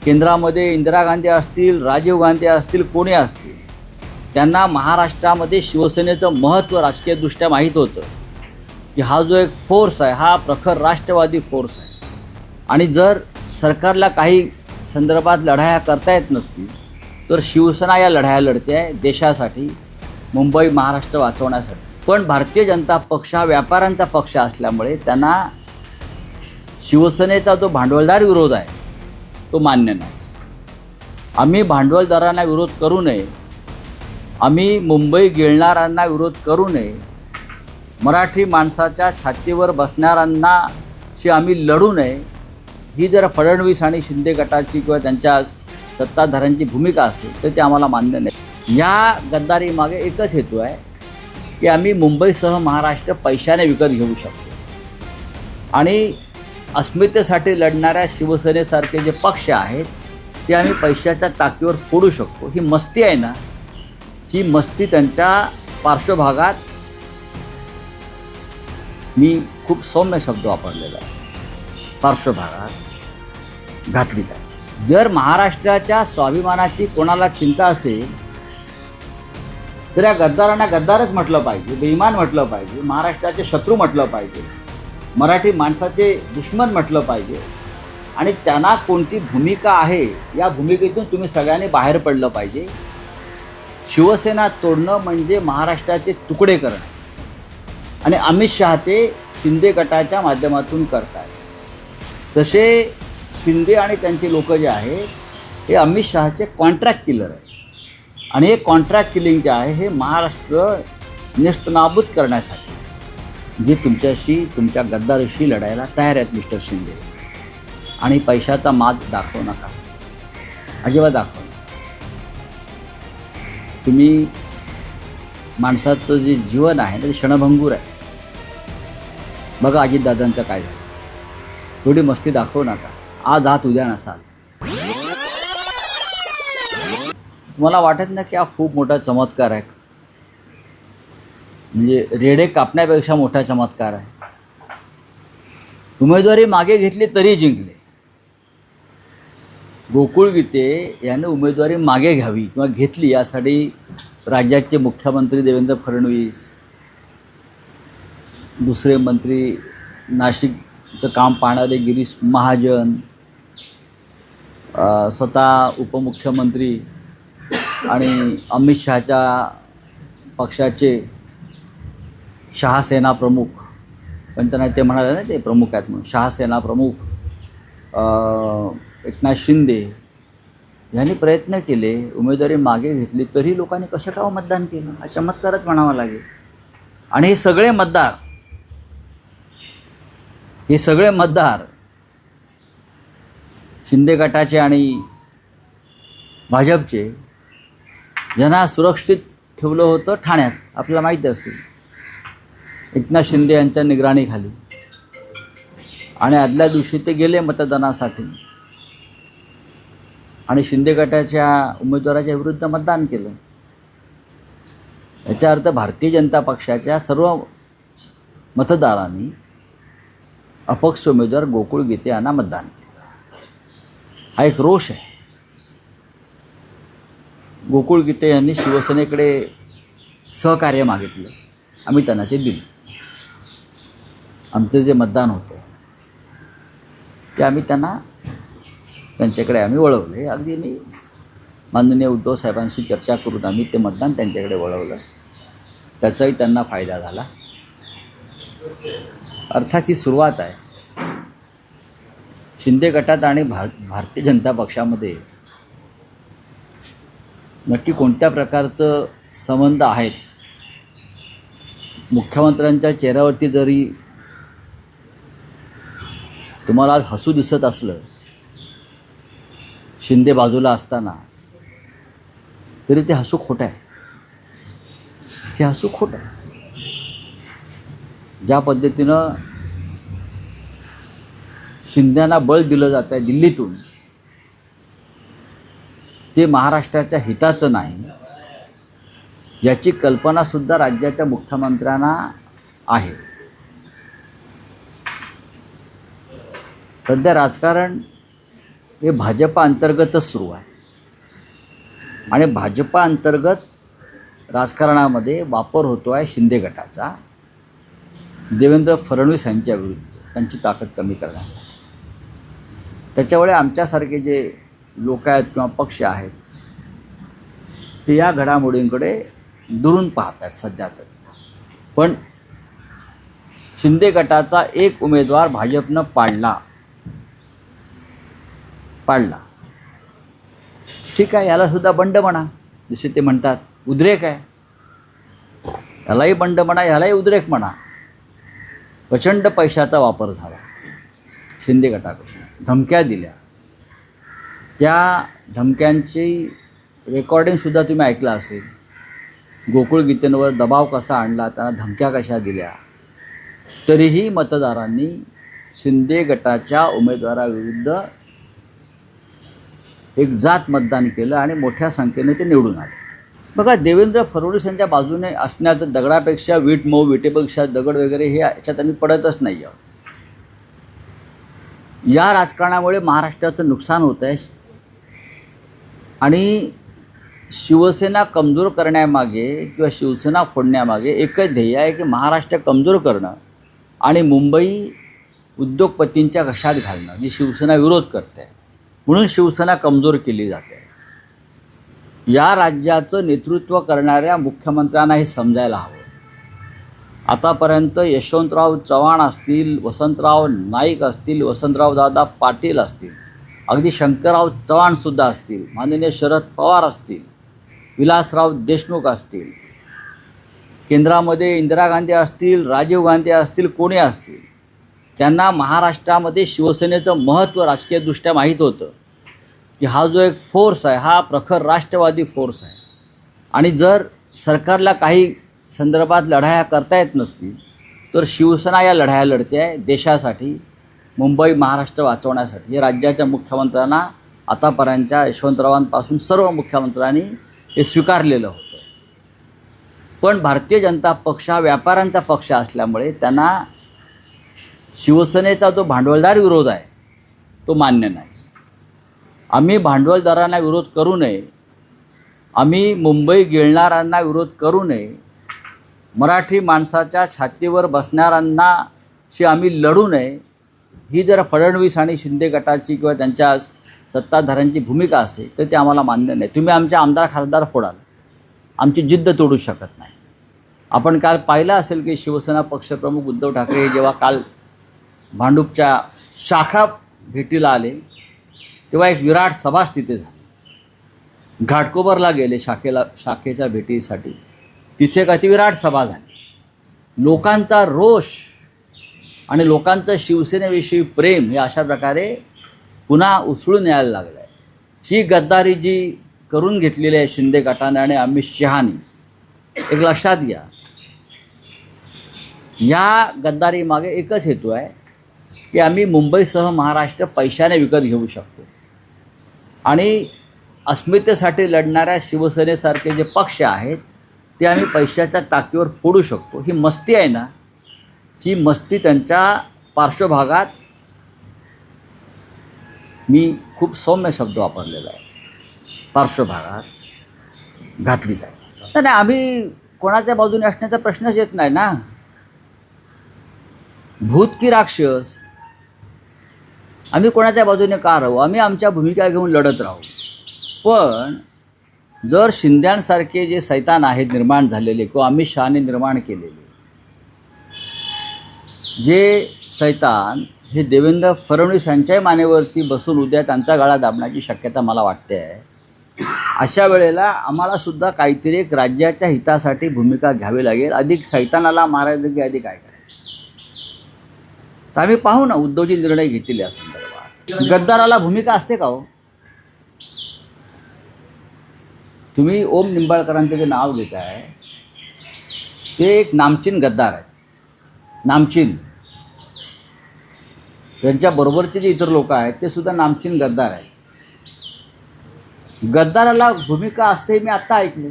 केंद्रामध्ये इंदिरा गांधी असतील, राजीव गांधी असतील, कोणी असतील, त्यांना महाराष्ट्रामध्ये शिवसेनेचं महत्त्व राजकीयदृष्ट्या माहीत होतं की हा जो एक फोर्स आहे हा प्रखर राष्ट्रवादी फोर्स आहे आणि जर सरकारला काही संदर्भात लढाया करता येत नसतील तर शिवसेना या लढाया लढते आहे देशासाठी, मुंबई महाराष्ट्र वाचवण्यासाठी. पण भारतीय जनता पक्ष हा व्यापाऱ्यांचा पक्ष असल्यामुळे त्यांना शिवसेनेचा जो भांडवलदार विरोध आहे तो मान्य नाही. आम्ही भांडवलदारांना विरोध करू नये, आम्ही मुंबई गिळणाऱ्यांना विरोध करू नये, मराठी माणसाच्या छातीवर बसणाऱ्यांनाशी आम्ही लढू नये, ही जर फडणवीस आणि शिंदे गटाची किंवा त्यांच्या सत्ताधाऱ्यांची भूमिका असेल तर ते आम्हाला मान्य नाही. या गद्दारीमागे एकच हेतू आहे की आम्ही मुंबईसह महाराष्ट्र पैशाने विकत घेऊ शकतो आणि अस्मितेसाठी लढणाऱ्या शिवसेनेसारखे जे पक्ष आहेत ते आम्ही पैशाच्या ताकदीवर फोडू शकतो. ही मस्ती आहे ना, ही मस्ती त्यांच्या पार्श्वभागात, मी खूप सौम्य शब्द वापरलेला आहे, पार्श्वभागात घातली जाते. जर महाराष्ट्राच्या स्वाभिमानाची कोणाला चिंता असेल तर या गद्दारांना गद्दारच म्हटलं पाहिजे, बेईमान म्हटलं पाहिजे, महाराष्ट्राचे शत्रू म्हटलं पाहिजे, मराठी माणसाचे दुश्मन म्हटलं पाहिजे आणि त्यांना कोणती भूमिका आहे या भूमिकेतून तुम्ही सगळ्यांनी बाहेर पडलं पाहिजे. शिवसेना तोडणं म्हणजे महाराष्ट्राचे तुकडे करणं आणि अमित शहा ते शिंदे गटाच्या माध्यमातून करतात. तसे शिंदे आणि त्यांचे लोक जे आहेत हे अमित शहाचे कॉन्ट्रॅक्ट किलर आहेत आणि हे कॉन्ट्रॅक्ट किलिंग जे आहे हे महाराष्ट्र नेस्तनाबूत करण्यासाठी जे तुमच्याशी, तुमच्या गद्दारीशी लढायला तयार आहेत मिस्टर शिंदे. आणि पैशाचा माज दाखवू नका, अजिबात दाखवू नका. तुम्ही माणसाचं जे जीवन आहे ते क्षणभंगूर आहे. बघा अजितदादांचं काय झालं, थोडी मस्ती दाखवू नका. आज आहात उद्या नसाल. तुम्हाला वाटत ना की हा खूप मोठा चमत्कार आहे, म्हणजे रेडे कापण्यापेक्षा मोठा चमत्कार आहे. उमेदवारी मागे घेतली तरी जिंकले. गोकुळ गीते याने उमेदवारी मागे घ्यावी किंवा घेतली यासाठी राज्याचे मुख्यमंत्री देवेंद्र फडणवीस, दुसरे मंत्री नाशिकचं काम पाहणारे गिरीश महाजन, स्वतः उपमुख्यमंत्री आणि अमित शहाच्या पक्षाचे शहासेना प्रमुख, पण त्यांना ते म्हणाले ना ते प्रमुख आहेत म्हणून, शहासेना प्रमुख एकनाथ शिंदे यांनी प्रयत्न केले, उमेदवारी मागे घेतली तरी लोकांनी कसं काय मतदान केलं, हा चमत्कारच म्हणावा लागेल. आणि हे सगळे मतदार शिंदे गटाचे आणि भाजपचे, ज्यांना सुरक्षित ठेवलं होतं ठाण्यात, आपल्याला माहिती असेल, एकनाथ शिंदे यांच्या निगराणीखाली, आणि आदल्या दिवशी ते गेले मतदानासाठी आणि शिंदे गटाच्या उमेदवाराच्या विरुद्ध मतदान केलं. याचा अर्थ भारतीय जनता पक्षाच्या सर्व मतदारांनी अपक्ष उमेदवार गोकुळ गीते यांना मतदान केलं. हा एक रोष आहे. गोकुळ गीते यांनी शिवसेनेकडे सहकार्य मागितलं, आम्ही त्यांना ते दिलं. आमचं जे मतदान होतं ते आम्ही त्यांच्याकडे आम्ही वळवले. अगदी मी माननीय उद्धव साहेबांशी चर्चा करून आम्ही ते मतदान त्यांच्याकडे वळवलं. त्याचाही त्यांना फायदा झाला. अर्थात ही सुरुवात आहे. शिंदे गटात आणि भारतीय जनता पक्षामध्ये नक्की कोणत्या प्रकारचं संबंध आहेत, मुख्यमंत्र्यांच्या चेहऱ्यावरती जरी तुम्हाला हसू दिसत असलं शिंदे बाजूला असताना, तरी ते हसू खोटं आहे. ते हसू खोटं आहे. ज्या पद्धतीनं शिंद्यांना बळ दिलं जातं आहे दिल्लीतून, ते महाराष्ट्राच्या हिताचं नाही याची कल्पनासुद्धा राज्याच्या मुख्यमंत्र्यांना आहे. सध्या राजकारण हे भाजपा अंतर्गतच सुरू आहे आणि भाजपा अंतर्गत राजकारणामध्ये वापर होतो आहे शिंदे गटाचा देवेंद्र फडणवीस यांच्या विरुद्ध त्यांची ताकद कमी करण्यासाठी. त्याच्यामुळे आमच्यासारखे जे लोक आहेत किंवा पक्ष आहेत ते या घडामोडींकडे दुरून पाहत आहेत सध्या तर. पण शिंदे गटाचा एक उमेदवार भाजपनं पाडला ठीक आहे, यालासुद्धा बंड म्हणा, जसे ते म्हणतात उद्रेक आहे, यालाही बंड म्हणा, ह्यालाही उद्रेक म्हणा. प्रचंड पैशाचा वापर झाला शिंदे गटाकडून, धमक्या दिल्या. त्या धमक्यांची रेकॉर्डिंगसुद्धा तुम्ही ऐकलं असेल. गोकुळ गीतेंवर दबाव कसा आणला, त्यांना धमक्या कशा दिल्या. तरीही मतदारांनी शिंदे गटाच्या उमेदवाराविरुद्ध एक जात मतदान केलं आणि मोठ्या संख्येने ते निवडून आले. बघा, देवेंद्र फडणवीस यांच्या बाजूने असण्याचं दगडापेक्षा वीट मऊ, विटेपेक्षा दगड वगैरे हे याच्यात आम्ही पडतच नाही आहोत. या राजकारणामुळे महाराष्ट्राचं नुकसान होतं आहे आणि शिवसेना कमजोर करण्यामागे किंवा शिवसेना फोडण्यामागे एकच ध्येय आहे की महाराष्ट्र कमजोर करणं आणि मुंबई उद्योगपतींच्या घशात घालणं, जी शिवसेना विरोध करते. म्हणून शिवसेना कमजोर केली जाते. या राज्याचं नेतृत्व करणाऱ्या मुख्यमंत्र्यांना हे समजायला हवं. आतापर्यंत यशवंतराव चव्हाण असतील, वसंतराव नाईक असतील, वसंतराव दादा पाटील असतील, अगदी शंकरराव चव्हाणसुद्धा असतील, माननीय शरद पवार असतील, विलासराव देशमुख असतील, केंद्रामध्ये इंदिरा गांधी असतील, राजीव गांधी असतील, कोणी असतील, त्यांना महाराष्ट्रामध्ये शिवसेनेचं महत्त्व राजकीयदृष्ट्या माहीत होतं की हा जो एक फोर्स आहे हा प्रखर राष्ट्रवादी फोर्स आहे आणि जर सरकारला काही संदर्भात लढाया करता येत नसतील तर शिवसेना या लढाया लढते आहे देशासाठी, मुंबई महाराष्ट्र वाचवण्यासाठी. हे राज्याच्या मुख्यमंत्र्यांना आतापर्यंतच्या यशवंतरावांपासून सर्व मुख्यमंत्र्यांनी हे स्वीकारलेलं होतं. पण भारतीय जनता पक्ष हा व्यापाऱ्यांचा पक्ष असल्यामुळे त्यांना शिवसेनेचा जो भांडवलदार विरोध आहे तो मान्य नाही. आम्ही भांडवलदारांना विरोध करू नये, आम्ही मुंबई गिळणाऱ्यांना विरोध करू नये, मराठी माणसाच्या छातीवर बसणाऱ्यांनाशी आम्ही लढू नये, ही जर फडणवीस आणि शिंदे गटाची किंवा त्यांच्या सत्ताधाऱ्यांची भूमिका असेल तर ते आम्हाला मान्य नाही. तुम्ही आमचे आमदार खासदार फोडाल, आमची जिद्द तोडू शकत नाही. आपण काल पाहिलं असेल की शिवसेना पक्षप्रमुख उद्धव ठाकरे जेव्हा काल भांडूपच्या शाखा भेटीला आले तेव्हा एक विराट सभाच तिथे झाली. घाटकोपरला गेले शाखेच्या भेटीसाठी, तिथे एक अतिविराट सभा झाली. लोकांचा रोष आणि लोकांचं शिवसेनेविषयी प्रेम हे अशा प्रकारे पुन्हा उसळून यायला लागलं आहे. ही गद्दारी जी करून घेतलेली आहे शिंदे गटाने आणि अमित शहानी, एक लक्षात घ्या, या गद्दारीमागे एकच हेतू आहे की आम्ही मुंबईसह महाराष्ट्र पैशाने विकत घेऊ शकतो आणि अस्मितेसाठी लढणाऱ्या शिवसेनेसारखे जे पक्ष आहेत ते आम्ही पैशाच्या ताकदीवर फोडू शकतो. ही मस्ती आहे ना, ही मस्ती त्यांच्या पार्श्वभागात, मी खूप सौम्य शब्द वापरलेला आहे, पार्श्वभागात घातली जाईल. नाही, आम्ही कोणाच्या बाजूने असण्याचा प्रश्नच येत नाही ना. भूत की राक्षस, आम्ही कोणाच्या बाजूने का राहू, आम्ही आमच्या भूमिका घेऊन लढत राहू. पण जर शिंद्यांसारखे जे सैतान आहेत निर्माण झालेले किंवा अमित शहाने निर्माण केलेले जे सैतान हे देवेंद्र फडणवीस यांच्याही मानेवरती बसून उद्या त्यांचा गळा दाबण्याची शक्यता मला वाटते आहे. अशा वेळेला आम्हालासुद्धा काहीतरी एक राज्याच्या हितासाठी भूमिका घ्यावी लागेल. अधिक सैतानाला मारायचं की अधिक काय करायचं तर आम्ही पाहू ना उद्धवजी निर्णय घेतील या संदर्भात. गद्दाराला भूमिका असते का हो? तुम्ही ओम निंबाळकरांचं जे नाव घेत आहे ते एक नामचीन गद्दार आहेत, नामचीन. त्यांच्याबरोबरचे जे इतर लोक आहेत ते सुद्धा नामचीन गद्दार आहेत. गद्दाराला भूमिका असते मी आत्ता ऐकले.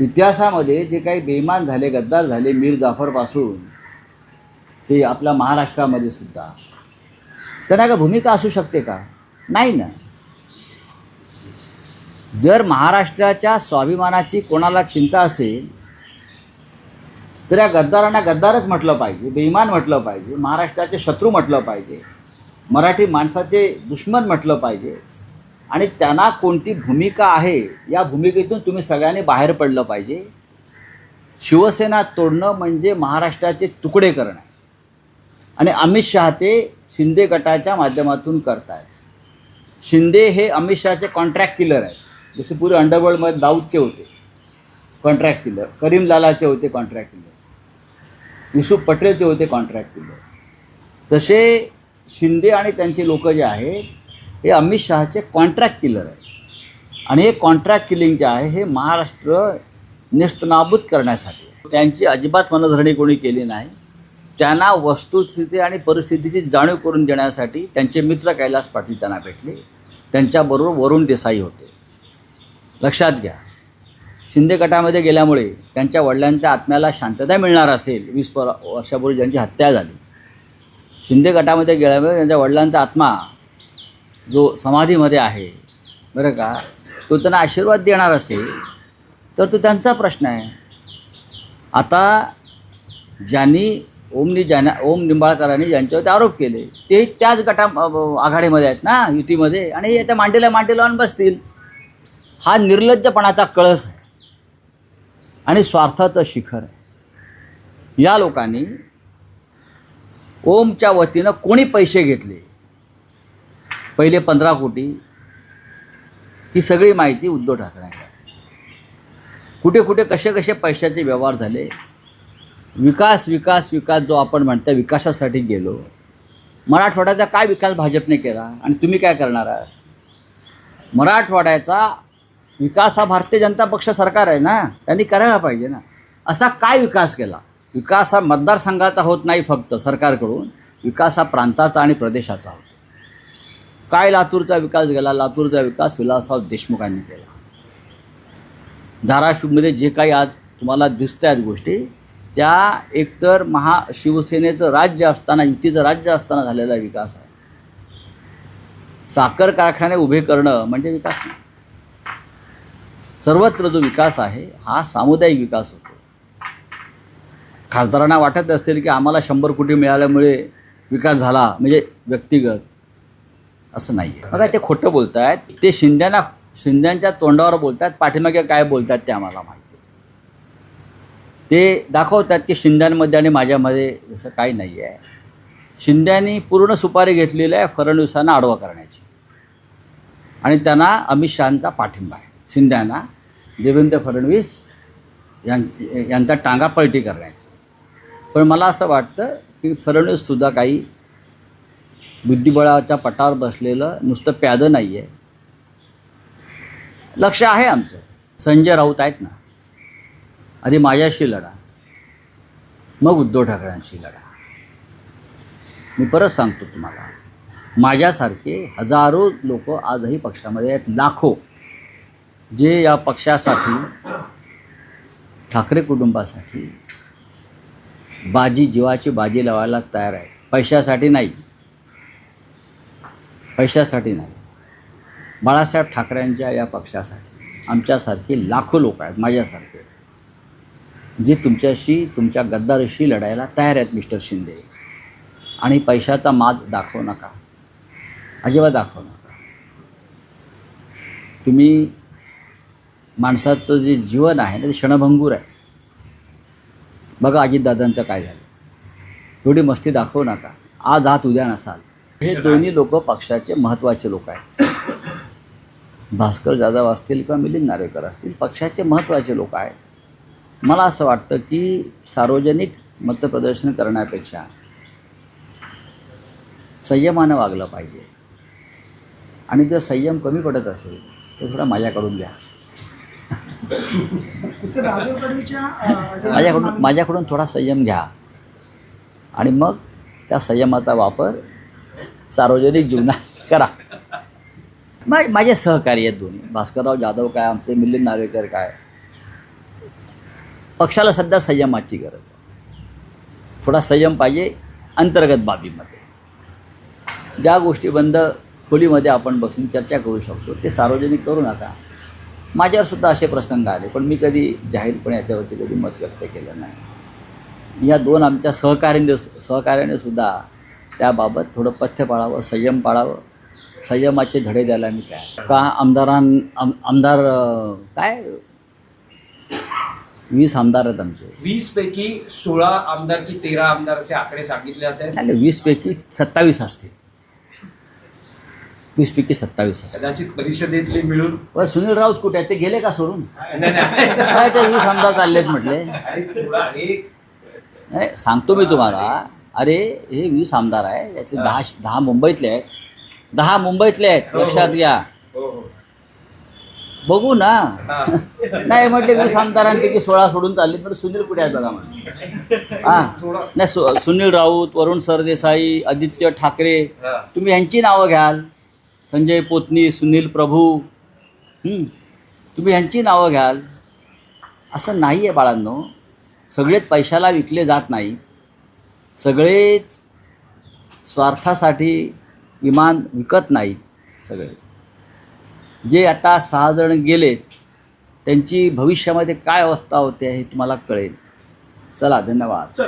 इतिहासामध्ये जे काही बेईमान झाले, गद्दार झाले, मीर जाफरपासून ते आपल्या महाराष्ट्रामध्ये सुद्धा त्यांना का भूमिका असू शकते का? नाही ना. जर महाराष्ट्राच्या स्वाभिमानाची कोणाला चिंता असेल तर या गद्दारांना गद्दारच म्हटलं पाहिजे, बेईमान म्हटलं पाहिजे, महाराष्ट्राचे शत्रू म्हटलं पाहिजे, मराठी माणसाचे दुश्मन म्हटलं पाहिजे. आणि त्यांना कोणती भूमिका आहे या भूमिकेतून तुम्ही सगळ्यांनी बाहेर पडलं पाहिजे. शिवसेना तोडणं म्हणजे महाराष्ट्राचे तुकडे करणं आणि अमित शहा ते शिंदे गटाच्या माध्यमातून करतायत. शिंदे हे अमित शहाचे कॉन्ट्रॅक्ट किलर आहेत. जसे पूर्वी अंडरवर्ल्डमध्ये दाऊदचे होते कॉन्ट्रॅक्ट किलर, करीम लालाचे होते कॉन्ट्रॅक्ट किलर, युसुफ पटेलचे होते कॉन्ट्रॅक्ट किलर, तसे शिंदे आणि त्यांचे लोक जे आहेत हे अमित शहाचे कॉन्ट्रॅक्ट किलर आहेत. आणि हे कॉन्ट्रॅक्ट किलिंग जे आहे हे महाराष्ट्र नेस्तनाबूत करण्यासाठी त्यांची अजिबात मनधरणी कोणी केली नाही. त्यांना वस्तुस्थिती आणि परिस्थितीची जाणीव करून देण्यासाठी त्यांचे मित्र कैलास पाटील त्यांना भेटले. त्यांच्याबरोबर वरुण देसाई होते. लक्षात घ्या, शिंदे गटामध्ये गेल्यामुळे त्यांच्या वडिलांच्या आत्म्याला शांतता मिळणार असेल. 20 वर्षापूर्वी ज्यांची हत्या झाली, शिंदे गटामध्ये गेल्यामुळे त्यांच्या वडिलांचा आत्मा जो समाधीमध्ये आहे बरं का, तो त्यांना आशीर्वाद देणार असेल तर तो त्यांचा प्रश्न आहे. आता ओम निंबाळकरांनी ज्यांच्यावरती आरोप केले ते त्याच आघाडीमध्ये आहेत ना, युतीमध्ये, आणि त्या मांडीला लावून बसतील. हा निर्लज्जपणाचा कळस आहे आणि स्वार्थाचं शिखर आहे. या लोकांनी ओमच्या वतीनं कोणी पैसे घेतले, पहिले 15 कोटी, ही सगळी माहिती उद्धव ठाकरेंना. कुठे कुठे कसे कसे पैशाचे व्यवहार झाले. विकास विकास विकास जो आपण म्हणतो, विकासासाठी गेलो. मराठवाड्याचा काय विकास भाजपने केला आणि तुम्ही काय करणार आहात? मराठवाड्याचा विकास हा भारतीय जनता पक्ष सरकार आहे ना, त्यांनी करायला पाहिजे ना. असा काय विकास केला? विकास हा मतदारसंघाचा होत नाही फक्त सरकारकडून, विकास हा प्रांताचा आणि प्रदेशाचा होतो. काय लातूरचा विकास गेला? लातूरचा विकास विलासराव देशमुखांनी केला. धाराशिवमध्ये जे काही आज तुम्हाला दिसत आहेत गोष्टी, त्या एकतर शिवसेनेचं राज्य असताना, युतीचं राज्य असताना झालेला विकास आहे. साखर कारखाने उभे करणं म्हणजे विकास नाही. सर्वत्र जो विकास आहे हा सामुदायिक विकास होतो. खासदारांना वाटत असेल की आम्हाला 100 कोटी मिळाल्यामुळे विकास झाला म्हणजे व्यक्तिगत, असं नाही आहे. बघा, ते खोटं बोलत आहेत. ते शिंद्यांच्या तोंडावर बोलत आहेत, पाठीमागे काय बोलत आहेत ते आम्हाला माहिती. ते दाखवतात की शिंद्यांमध्ये आणि माझ्यामध्ये जसं काही नाही आहे. शिंद्यांनी पूर्ण सुपारी घेतलेली आहे फडणवीसांना आडवा करण्याची, आणि त्यांना अमित शहांचा पाठिंबा आहे. शिंद्यांना देवेंद्र फडणवीस यांचा टांगा पलटी करण्याची. पण मला असं वाटतं की फडणवीससुद्धा काही बुद्धिबळाच्या पटावर बसलेलं नुसतं प्यादं नाही आहे. लक्ष आहे आमचं. संजय राऊत आहेत ना, आधी माझ्याशी लढा, मग उद्धव ठाकरेंशी लढा. मी परत सांगतो तुम्हाला, माझ्यासारखे हजारो लोक आजही पक्षामध्ये आहेत, लाखो, जे या पक्षासाठी, ठाकरे कुटुंबासाठी जीवाची बाजी लावायला तयार आहे. पैशासाठी नाही, पैशासाठी नाही. बाळासाहेब ठाकरेंच्या या पक्षासाठी आमच्यासारखे लाखो लोक आहेत, माझ्यासारखे, जे तुमच्या गद्दारीशी लढायला तयार आहेत. मिस्टर शिंदे, आणि पैशाचा माज दाखवू नका, अजिबात दाखवू नका. तुम्ही माणसाचं जे जीवन आहे ना ते क्षणभंगूर आहे. बघा अजितदादांचं काय झालं. थोडी मस्ती दाखवू नका. आज आहात उद्या नसाल. हे दोन्ही लोक पक्षाचे महत्त्वाचे लोक आहेत. भास्कर जाधव असतील किंवा मिलिंद नार्वेकर असतील, पक्षाचे महत्त्वाचे लोक आहेत. मला असं वाटतं की सार्वजनिक मतप्रदर्शन करण्यापेक्षा संयमानं वागलं पाहिजे. आणि जर संयम कमी पडत असेल तर थोडा माझ्याकडून घ्या. माझ्याकडून थोडा संयम घ्या आणि मग त्या संयमाचा वापर सार्वजनिक जीवनात करा. माझे सहकारी आहेत दोन्ही, भास्करराव जाधव काय, आमचे मिलिंद नार्वेकर काय. पक्षाला सध्या संयमाची गरज आहे. थोडा संयम पाहिजे अंतर्गत बाबीमध्ये. ज्या गोष्टी बंद खोलीमध्ये आपण बसून चर्चा करू शकतो ते सार्वजनिक करू नका. माझ्यावरसुद्धा असे प्रसंग आले, पण मी कधी जाहीरपणे याच्यावरती कधी मत व्यक्त केलं नाही. या दोन आमच्या सहकार्याने सुद्धा त्याबाबत थोडं पथ्य पाळावं, संयम पाळावं. संयमाचे धडे द्यायला मी काय का आमदार काय 20 आमदार आहेत आमचे. 20 पैकी 16 आमदार की 13 आमदार असे आकडे सांगितले जाते. नाही, 20 पैकी 27 असतील. 20 पैकी 27 असतील. कदाचित परिषदेतले मिळून. पण सुनील राऊत कुठे आहेत? ते गेले का सोडून? नाही. काय ते 20 आमदार चाललेत म्हटले. अरे थोडा एक नाही, सांगतो मी तुम्हाला. अरे हे 20 आमदार आहे, त्याचे 10 मुंबईतले आहेत. 10 मुंबईतले आहेत, लक्षात घ्या. हो हो. बघू ना. हा. नाही म्हटले 20 आमदारांपैकी 16 सोडून चालले, तर सुनील कुठे आहेत बघा म्हटलं. हां नाही, सुनील राऊत, वरुण सरदेसाई, आदित्य ठाकरे, हा. तुम्ही यांची नावं घ्याल. संजय पोतनी, सुनील प्रभू, तुम्ही यांची नावं घ्याल. असं नाही आहे बाळांनो. सगळेच पैशाला विकले जात नाही. सगळेच स्वार्थासाठी विमान विकत नाहीत. सगळे जे आता 6 जण गेलेत त्यांची भविष्यामध्ये काय अवस्था होते हे तुम्हाला कळेल. चला, धन्यवाद.